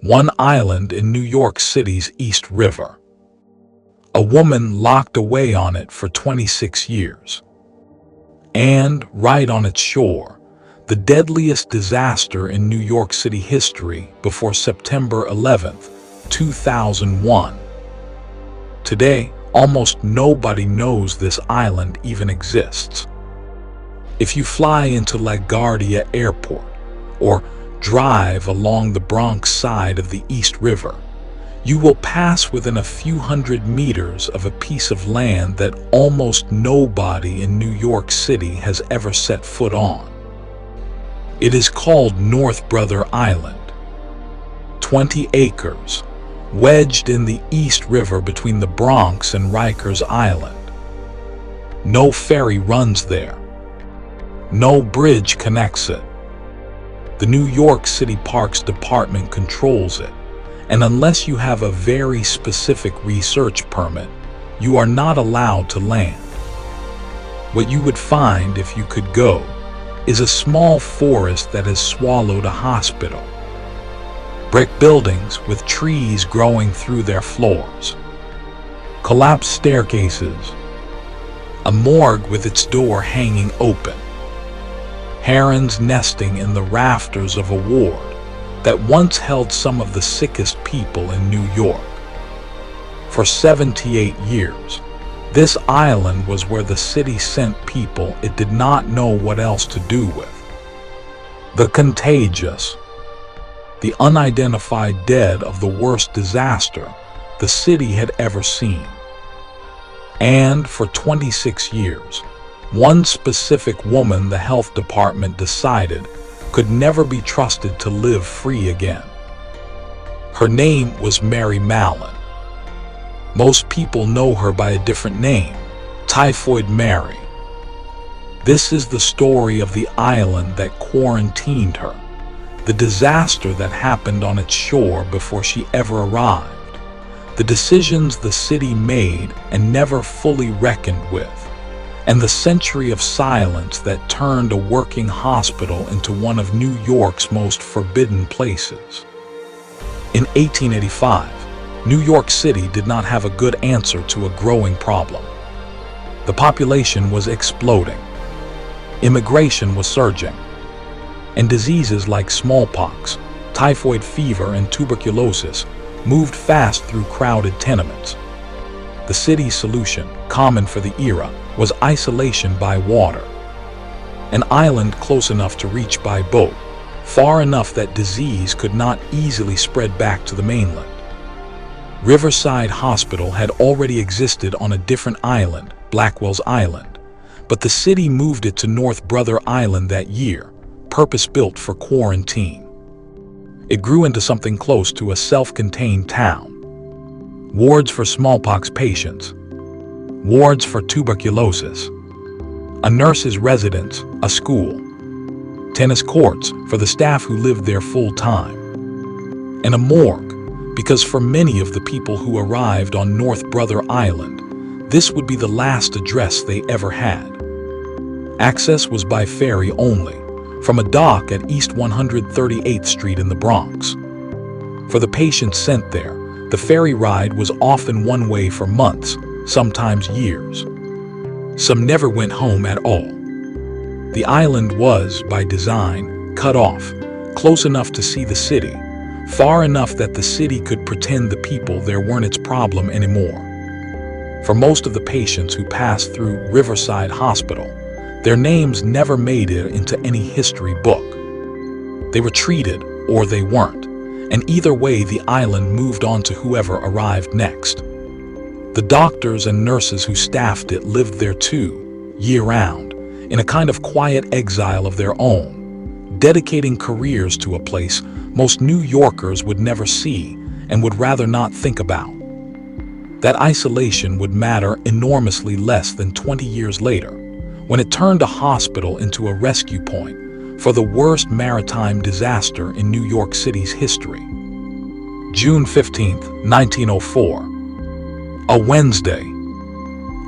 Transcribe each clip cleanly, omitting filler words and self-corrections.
one island in New York City's East River. A woman locked away on it for 26 years. And, right on its shore, the deadliest disaster in New York City history before September 11, 2001. Today, almost nobody knows this island even exists. If you fly into LaGuardia Airport or drive along the Bronx side of the East River, you will pass within a few hundred meters of a piece of land that almost nobody in New York City has ever set foot on. It is called North Brother Island. 20 acres, wedged in the East River between the Bronx and Rikers Island. No ferry runs there. No bridge connects it. The New York City Parks Department controls it, and unless you have a very specific research permit, you are not allowed to land. What you would find if you could go is a small forest that has swallowed a hospital. Brick buildings with trees growing through their floors. Collapsed staircases. A morgue with its door hanging open. Herons nesting in the rafters of a ward that once held some of the sickest people in New York. For 78 years, this island was where the city sent people it did not know what else to do with. The contagious, the unidentified dead of the worst disaster the city had ever seen. And for 26 years, one specific woman the health department decided could never be trusted to live free again. Her name was Mary Mallon. Most people know her by a different name, Typhoid Mary. This is the story of the island that quarantined her, the disaster that happened on its shore before she ever arrived, the decisions the city made and never fully reckoned with, and the century of silence that turned a working hospital into one of New York's most forbidden places. In 1885, New York City did not have a good answer to a growing problem. The population was exploding. Immigration was surging. And diseases like smallpox, typhoid fever, and tuberculosis moved fast through crowded tenements. The city's solution, common for the era, was isolation by water. An island close enough to reach by boat, far enough that disease could not easily spread back to the mainland. Riverside Hospital had already existed on a different island, Blackwell's Island, but the city moved it to North Brother Island that year, purpose-built for quarantine. It grew into something close to a self-contained town. Wards for smallpox patients, wards for tuberculosis, a nurse's residence, a school, tennis courts for the staff who lived there full-time, and a morgue, because for many of the people who arrived on North Brother Island, this would be the last address they ever had. Access was by ferry only, from a dock at East 138th Street in the Bronx. For the patients sent there, the ferry ride was often one way for months, sometimes years. Some never went home at all. The island was, by design, cut off, close enough to see the city, far enough that the city could pretend the people there weren't its problem anymore. For most of the patients who passed through Riverside Hospital, their names never made it into any history book. They were treated, or they weren't, and either way the island moved on to whoever arrived next. The doctors and nurses who staffed it lived there too, year-round, in a kind of quiet exile of their own, dedicating careers to a place most New Yorkers would never see and would rather not think about. That isolation would matter enormously less than 20 years later, when it turned a hospital into a rescue point for the worst maritime disaster in New York City's history. June 15, 1904. A Wednesday.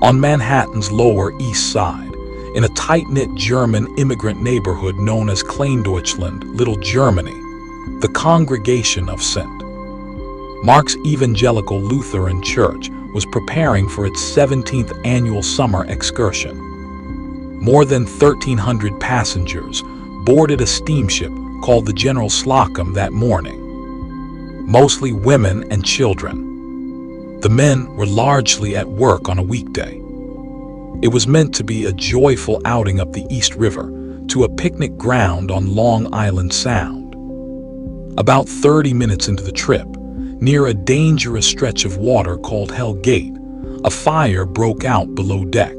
On Manhattan's Lower East Side, in a tight-knit German immigrant neighborhood known as Kleindeutschland, Little Germany, the Congregation of St. Mark's Evangelical Lutheran Church was preparing for its 17th annual summer excursion. More than 1,300 passengers boarded a steamship called the General Slocum that morning, mostly women and children. The men were largely at work on a weekday. It was meant to be a joyful outing up the East River to a picnic ground on Long Island Sound. About 30 minutes into the trip, near a dangerous stretch of water called Hell Gate, a fire broke out below deck.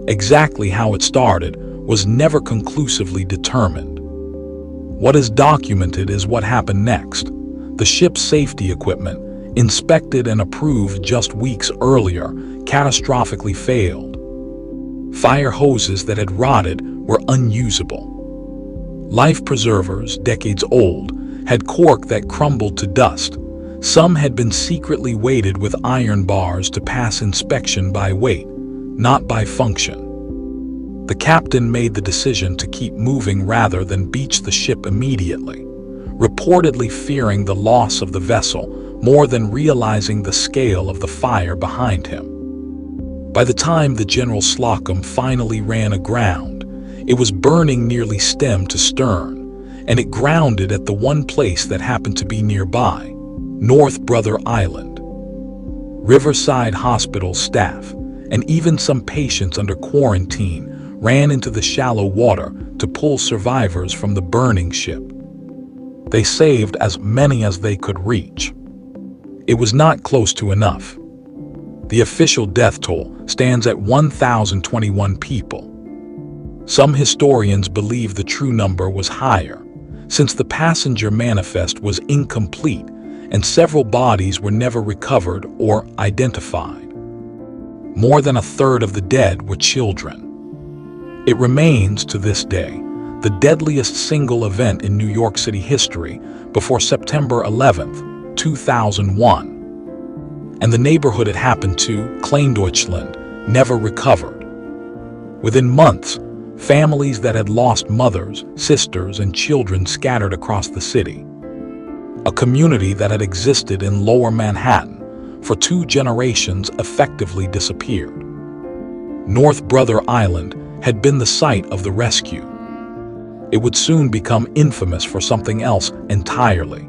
Exactly how it started was never conclusively determined. What is documented is what happened next. The ship's safety equipment, inspected and approved just weeks earlier, catastrophically failed. Fire hoses that had rotted were unusable. Life preservers, decades old, had cork that crumbled to dust. Some had been secretly weighted with iron bars to pass inspection by weight, not by function. The captain made the decision to keep moving rather than beach the ship immediately, reportedly fearing the loss of the vessel more than realizing the scale of the fire behind him. By the time the General Slocum finally ran aground, it was burning nearly stem to stern, and it grounded at the one place that happened to be nearby, North Brother Island. Riverside Hospital staff, and even some patients under quarantine, ran into the shallow water to pull survivors from the burning ship. They saved as many as they could reach. It was not close to enough. The official death toll stands at 1,021 people. Some historians believe the true number was higher, since the passenger manifest was incomplete and several bodies were never recovered or identified. More than a third of the dead were children. It remains, to this day, the deadliest single event in New York City history before September 11, 2001. And the neighborhood it happened to, Kleindeutschland, never recovered. Within months, families that had lost mothers, sisters, and children scattered across the city. A community that had existed in Lower Manhattan for 2 generations effectively disappeared. North Brother Island had been the site of the rescue. It would soon become infamous for something else entirely.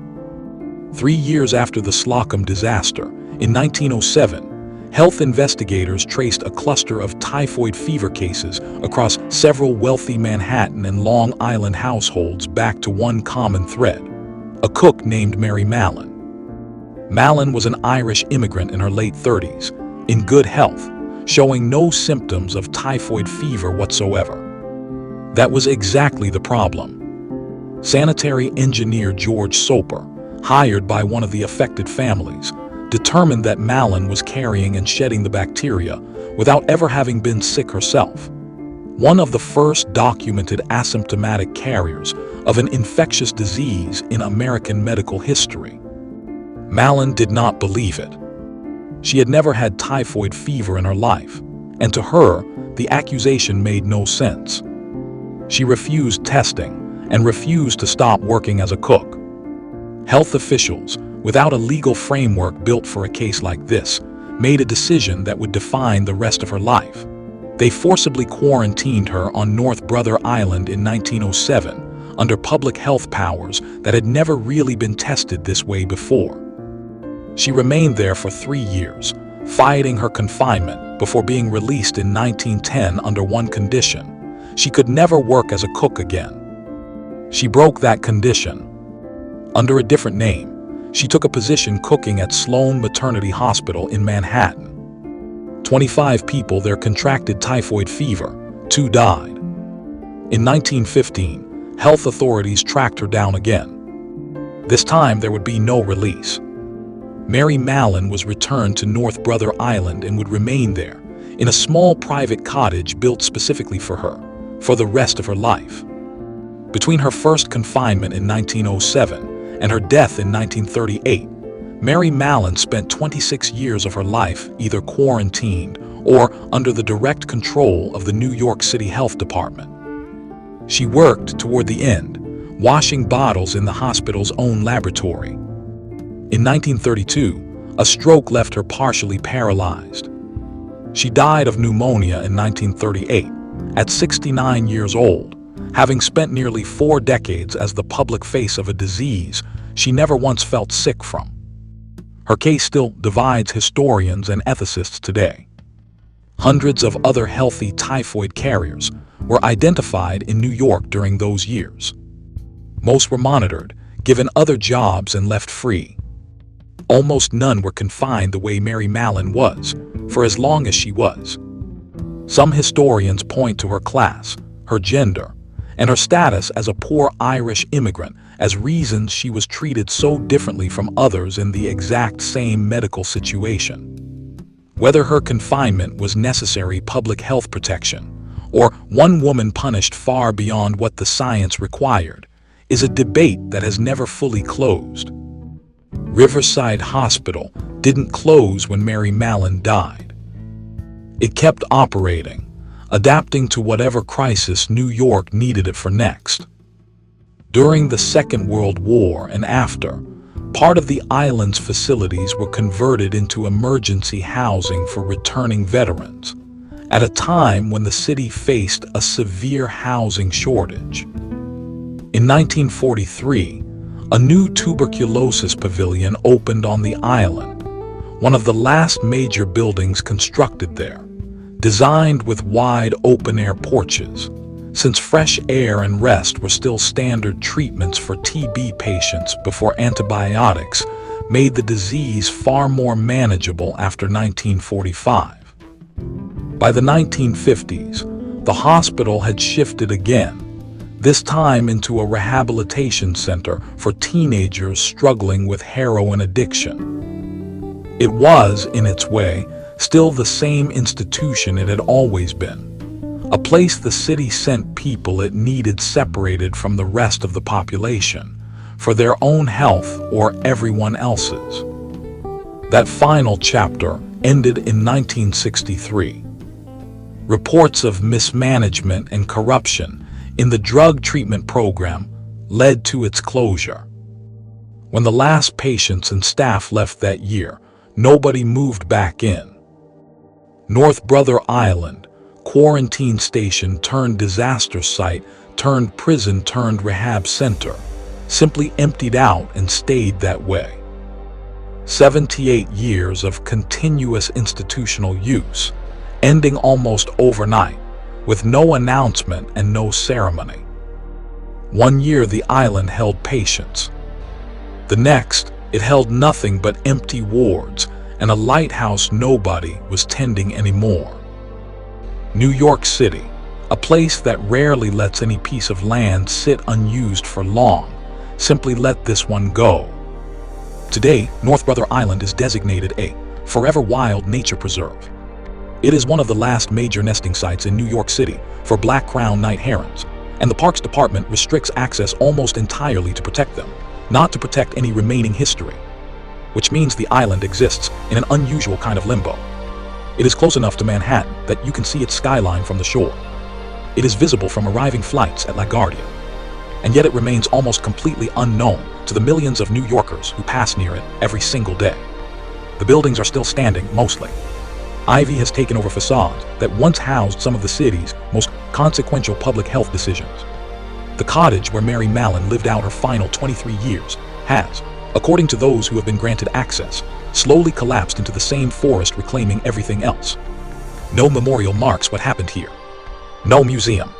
3 years after the Slocum disaster, in 1907, health investigators traced a cluster of typhoid fever cases across several wealthy Manhattan and Long Island households back to one common thread: a cook named Mary Mallon. Mallon was an Irish immigrant in her late 30s, in good health, showing no symptoms of typhoid fever whatsoever. That was exactly the problem. Sanitary engineer George Soper, hired by one of the affected families, determined that Mallon was carrying and shedding the bacteria without ever having been sick herself. One of the first documented asymptomatic carriers of an infectious disease in American medical history. Mallon did not believe it. She had never had typhoid fever in her life, and to her, the accusation made no sense. She refused testing and refused to stop working as a cook. Health officials, without a legal framework built for a case like this, made a decision that would define the rest of her life. They forcibly quarantined her on North Brother Island in 1907 under public health powers that had never really been tested this way before. She remained there for 3 years, fighting her confinement before being released in 1910 under one condition: she could never work as a cook again. She broke that condition. Under a different name, she took a position cooking at Sloan Maternity Hospital in Manhattan. 25 people there contracted typhoid fever, 2 died. In 1915, health authorities tracked her down again. This time there would be no release. Mary Mallon was returned to North Brother Island and would remain there, in a small private cottage built specifically for her, for the rest of her life. Between her first confinement in 1907 and her death in 1938, Mary Mallon spent 26 years of her life either quarantined or under the direct control of the New York City Health Department. She worked, toward the end, washing bottles in the hospital's own laboratory. In 1932, a stroke left her partially paralyzed. She died of pneumonia in 1938, at 69 years old, having spent nearly 4 decades as the public face of a disease she never once felt sick from. Her case still divides historians and ethicists today. Hundreds of other healthy typhoid carriers were identified in New York during those years. Most were monitored, given other jobs, and left free. Almost none were confined the way Mary Mallon was, for as long as she was. Some historians point to her class, her gender, and her status as a poor Irish immigrant as reasons she was treated so differently from others in the exact same medical situation. Whether her confinement was necessary public health protection, or one woman punished far beyond what the science required, is a debate that has never fully closed. Riverside Hospital didn't close when Mary Mallon died. It kept operating, adapting to whatever crisis New York needed it for next. During the Second World War and after, part of the island's facilities were converted into emergency housing for returning veterans, at a time when the city faced a severe housing shortage. In 1943, a new tuberculosis pavilion opened on the island, one of the last major buildings constructed there, designed with wide open-air porches, since fresh air and rest were still standard treatments for TB patients before antibiotics made the disease far more manageable after 1945. By the 1950s, the hospital had shifted again, this time into a rehabilitation center for teenagers struggling with heroin addiction. It was, in its way, still the same institution it had always been, a place the city sent people it needed separated from the rest of the population, for their own health or everyone else's. That final chapter ended in 1963. Reports of mismanagement and corruption in the drug treatment program led to its closure. When the last patients and staff left that year, nobody moved back in. North Brother Island, quarantine station turned disaster site turned prison turned rehab center, simply emptied out and stayed that way. 78 years of continuous institutional use, ending almost overnight, with no announcement and no ceremony. 1 year the island held patients. The next, it held nothing but empty wards and a lighthouse nobody was tending anymore. New York City, a place that rarely lets any piece of land sit unused for long, simply let this one go. Today, North Brother Island is designated a Forever Wild Nature Preserve. It is one of the last major nesting sites in New York City for black-crowned night herons, and the Parks Department restricts access almost entirely to protect them, not to protect any remaining history, which means the island exists in an unusual kind of limbo. It is close enough to Manhattan that you can see its skyline from the shore. It is visible from arriving flights at LaGuardia, and yet it remains almost completely unknown to the millions of New Yorkers who pass near it every single day. The buildings are still standing, mostly. Ivy has taken over facades that once housed some of the city's most consequential public health decisions. The cottage where Mary Mallon lived out her final 23 years has, according to those who have been granted access, slowly collapsed into the same forest reclaiming everything else. No memorial marks what happened here. No museum.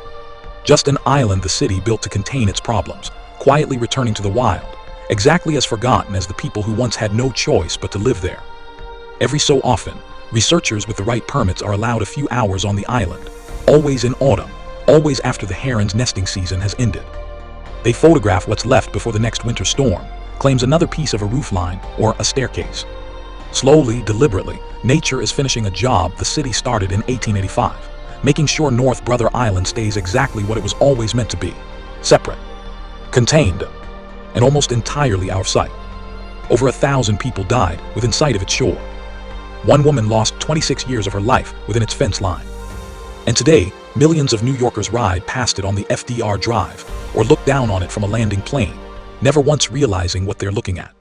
Just an island the city built to contain its problems, quietly returning to the wild, exactly as forgotten as the people who once had no choice but to live there. Every so often, researchers with the right permits are allowed a few hours on the island, always in autumn, always after the heron's nesting season has ended. They photograph what's left before the next winter storm claims another piece of a roofline or a staircase. Slowly, deliberately, nature is finishing a job the city started in 1885, making sure North Brother Island stays exactly what it was always meant to be: separate, contained, and almost entirely out of sight. Over 1,000 people died within sight of its shore. One woman lost 26 years of her life within its fence line. And today, millions of New Yorkers ride past it on the FDR Drive or look down on it from a landing plane, never once realizing what they're looking at.